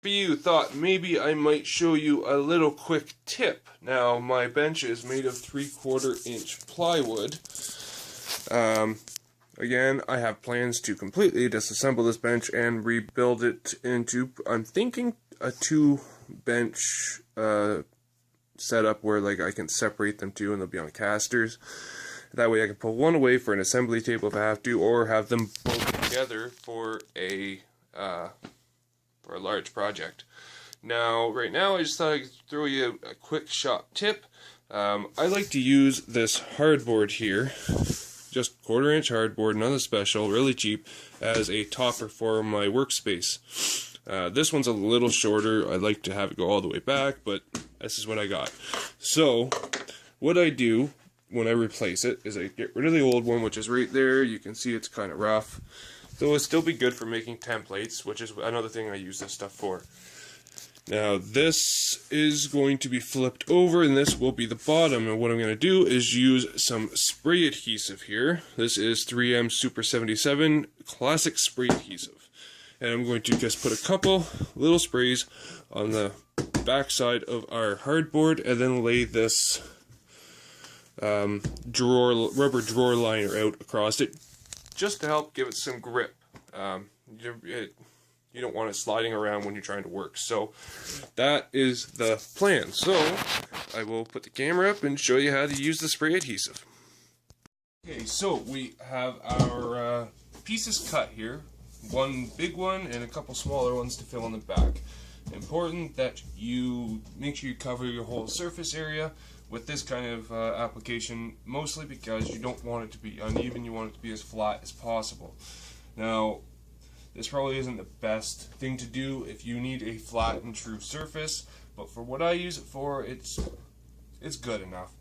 You thought maybe I might show you a little quick tip. Now, my bench is made of 3/4 inch plywood. Again, I have plans to completely disassemble this bench and rebuild it into, I'm thinking, a 2-bench setup where like I can separate them two and they'll be on casters. That way I can pull one away for an assembly table if I have to, or have them both together for a large project. Now, right now, I just thought I'd throw you a quick shop tip. I like to use this hardboard here, just 1/4 inch hardboard, nothing special, really cheap, as a topper for my workspace. This one's a little shorter. I like to have it go all the way back, but this is what I got. So, what I do when I replace it is I get rid of the old one, which is right there. You can see it's kind of rough. Though it'll still be good for making templates, which is another thing I use this stuff for. Now, this is going to be flipped over, and this will be the bottom. And what I'm going to do is use some spray adhesive here. This is 3M Super 77 Classic Spray Adhesive. And I'm going to just put a couple little sprays on the back side of our hardboard, and then lay this rubber drawer liner out across it, just to help give it some grip. You don't want it sliding around when you're trying to work. So that is the plan. So I will put the camera up and show you how to use the spray adhesive. Okay, so we have our pieces cut here. One big one and a couple smaller ones to fill in the back. Important that you make sure you cover your whole surface area with this kind of application, mostly because you don't want it to be uneven, you want it to be as flat as possible. Now, this probably isn't the best thing to do if you need a flat and true surface, but for what I use it for, it's good enough.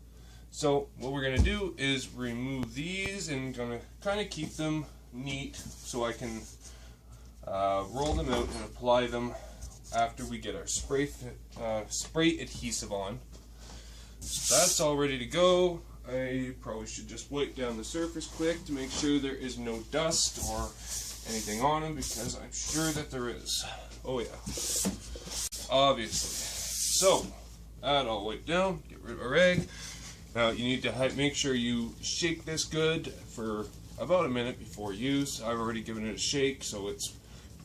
So what we're going to do is remove these, and going to kind of keep them neat so I can roll them out and apply them after we get our spray adhesive on. So that's all ready to go. I probably should just wipe down the surface quick to make sure there is no dust or anything on them, because I'm sure that there is. Oh yeah, obviously. So that all wiped down, get rid of our rag. Now you need to make sure you shake this good for about a minute before use. I've already given it a shake, so it's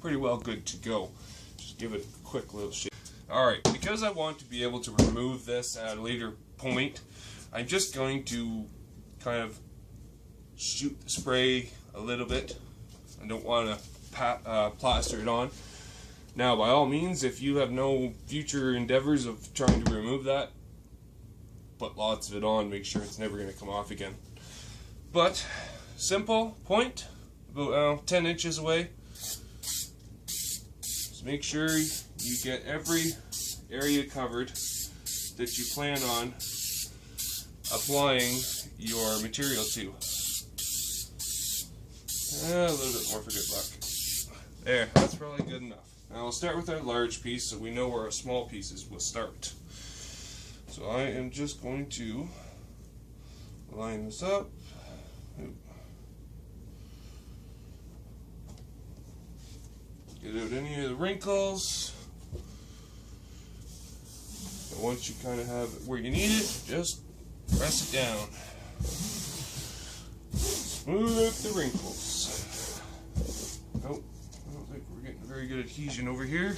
pretty well good to go. Just give it a quick little shake. Alright, because I want to be able to remove this at a later point, I'm just going to kind of shoot the spray a little bit. I don't want to plaster it on. Now, by all means, if you have no future endeavors of trying to remove that, put lots of it on, make sure it's never going to come off again. But, simple point, about 10 inches away. Just make sure you get every area covered that you plan on applying your material to. A little bit more for good luck. There, that's probably good enough. Now we'll start with our large piece so we know where our small pieces will start. So I am just going to line this up. Get out any of the wrinkles. And once you kind of have it where you need it, just press it down. Smooth the wrinkles. Nope, I don't think we're getting very good adhesion over here.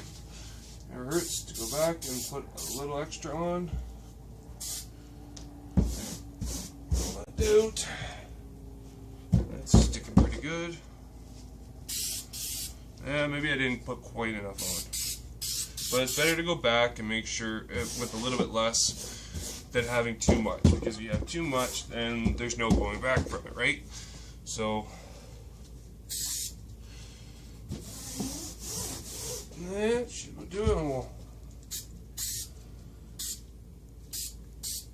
Never hurts to go back and put a little extra on. Pull that out. That's sticking pretty good. Yeah, maybe I didn't put quite enough on. But it's better to go back and make sure with a little bit less than having too much. Because if you have too much, then there's no going back from it, right? So that should do it. We'll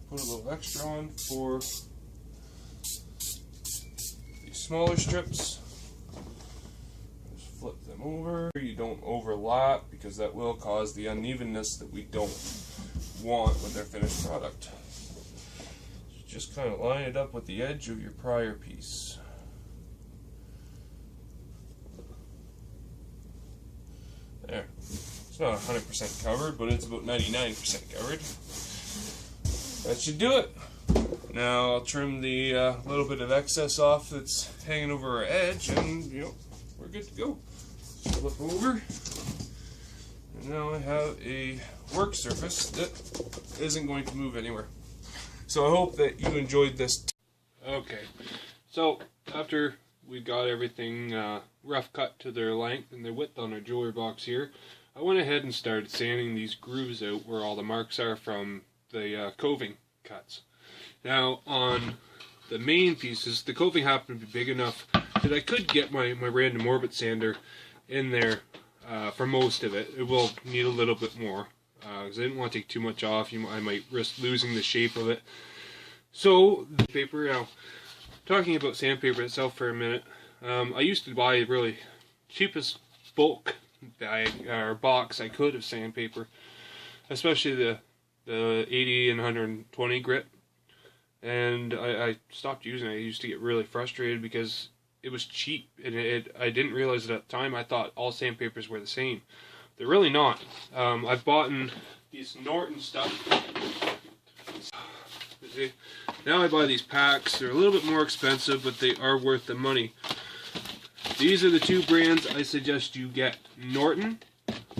put a little extra on for these smaller strips. Just flip them over. You don't overlap, because that will cause the unevenness that we don't want with our finished product. Just kind of line it up with the edge of your prior piece. There. It's not 100% covered, but it's about 99% covered. That should do it. Now I'll trim the little bit of excess off that's hanging over our edge, and we're good to go. Flip over, and now I have a work surface that isn't going to move anywhere. So I hope that you enjoyed this. Okay, so after we got everything rough cut to their length and their width on our jewelry box here, I went ahead and started sanding these grooves out where all the marks are from the coving cuts. Now on the main pieces, the coving happened to be big enough that I could get my random orbit sander in there for most of it. It will need a little bit more because I didn't want to take too much off. I might risk losing the shape of it. So the paper, now talking about sandpaper itself for a minute, I used to buy really cheapest bulk bag or box I could of sandpaper, especially the 80 and 120 grit, and I stopped using it. I used to get really frustrated because it was cheap, and I didn't realize it at the time. I thought all sandpapers were the same. They're really not. I've bought these Norton stuff. Now I buy these packs. They're a little bit more expensive, but they are worth the money. These are the two brands I suggest you get, Norton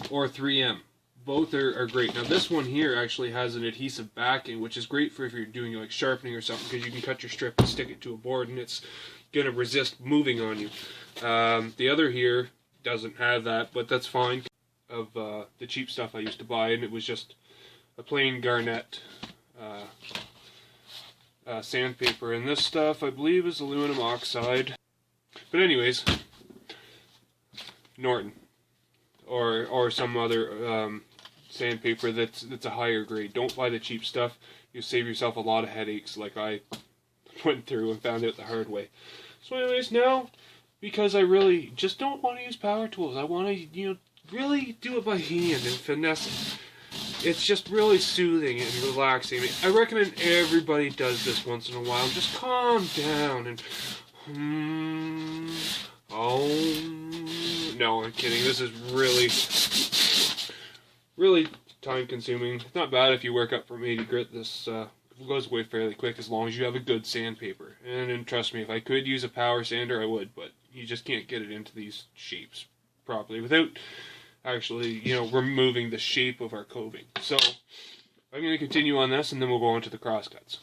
or 3M. Both are great. Now this one here actually has an adhesive backing, which is great for if you're doing like sharpening or something, because you can cut your strip and stick it to a board and it's going to resist moving on you. The other here doesn't have that, but that's fine. Of the cheap stuff I used to buy, and it was just a plain garnet sandpaper, and this stuff I believe is aluminum oxide. But anyways, Norton or some other sandpaper that's a higher grade. Don't buy the cheap stuff. You save yourself a lot of headaches like I went through and found out the hard way. So anyways, now, because I really just don't want to use power tools, I want to, really do it by hand and finesse it. It's just really soothing and relaxing. I recommend everybody does this once in a while. Just calm down and no, I'm kidding. This is really time consuming. It's not bad if you work up from 80 grit. This goes away fairly quick as long as you have a good sandpaper. And trust me, if I could use a power sander, I would, but you just can't get it into these shapes properly without actually, removing the shape of our coving. So I'm going to continue on this, and then we'll go on to the crosscuts.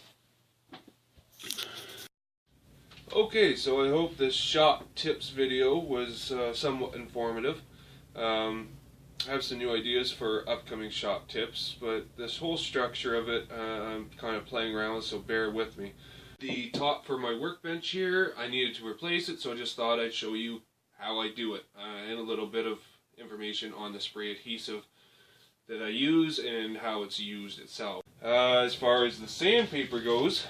Okay, so I hope this shop tips video was somewhat informative. I have some new ideas for upcoming shop tips, but this whole structure of it, I'm kind of playing around with, so bear with me. The top for my workbench here, I needed to replace it, so I just thought I'd show you how I do it, and a little bit of information on the spray adhesive that I use and how it's used itself. As far as the sandpaper goes,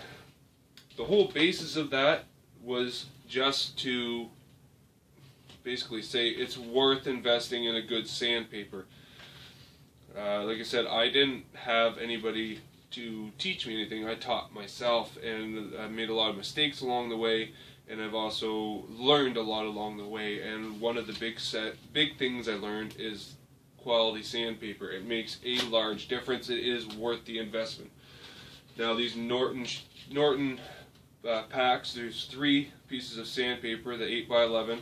the whole basis of that was just to basically say it's worth investing in a good sandpaper. Like I said, I didn't have anybody to teach me anything. I taught myself, and I made a lot of mistakes along the way, and I've also learned a lot along the way. And one of the big things I learned is quality sandpaper. It makes a large difference. It is worth the investment. Now these Norton packs, there's 3 pieces of sandpaper, the 8x11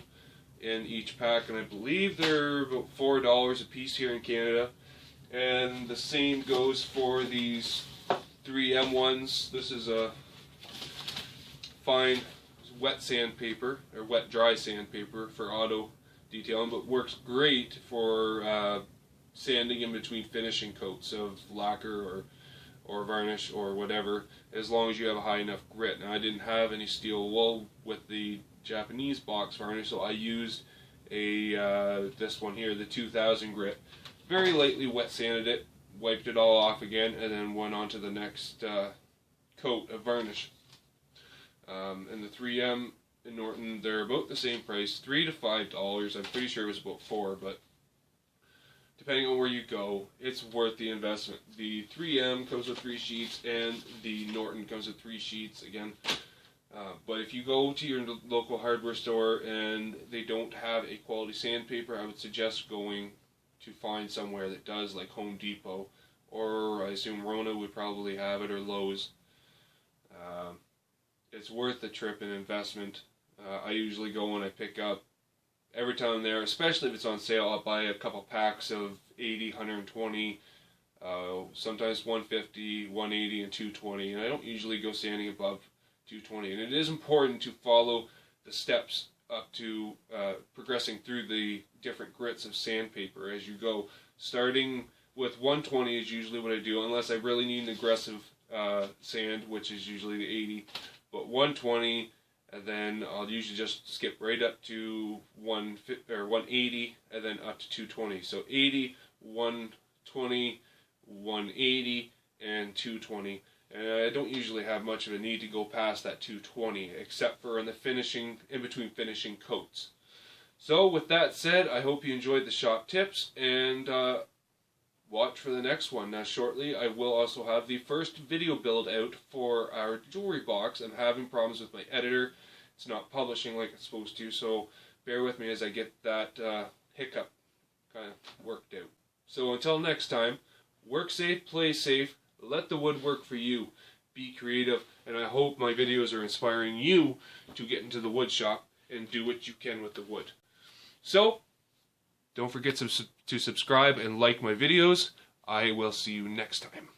in each pack, and I believe they're about $4 a piece here in Canada. And the same goes for these 3M ones. This is a fine wet sandpaper, or wet dry sandpaper for auto detailing, but works great for sanding in between finishing coats of lacquer or varnish or whatever, as long as you have a high enough grit. Now I didn't have any steel wool with the Japanese box varnish, so I used this one here, the 2000 grit. Very lightly wet sanded it, wiped it all off again, and then went on to the next coat of varnish. And the 3M and Norton, they're about the same price, $3 to $5. I'm pretty sure it was about $4, but depending on where you go, it's worth the investment. The 3M comes with 3 sheets, and the Norton comes with 3 sheets again. But if you go to your local hardware store and they don't have a quality sandpaper, I would suggest going to find somewhere that does, like Home Depot, or I assume Rona would probably have it, or Lowe's. It's worth the trip and investment. I usually go when I pick up. Every time I'm there, especially if it's on sale, I'll buy a couple packs of 80, 120, sometimes 150, 180, and 220. And I don't usually go standing above 220. And it is important to follow the steps up to progressing through the different grits of sandpaper as you go. Starting with 120 is usually what I do, unless I really need an aggressive sand, which is usually the 80. But 120, and then I'll usually just skip right up to 180, and then up to 220. So 80, 120, 180, and 220. And I don't usually have much of a need to go past that 220, except for in the finishing, in between finishing coats. So with that said, I hope you enjoyed the shop tips, and watch for the next one. Now shortly I will also have the first video build out for our jewelry box. I'm having problems with my editor. It's not publishing like it's supposed to, so bear with me as I get that hiccup kind of worked out. So until next time, work safe, play safe, let the wood work for you. Be creative, and I hope my videos are inspiring you to get into the wood shop and do what you can with the wood. So, don't forget to subscribe and like my videos. I will see you next time.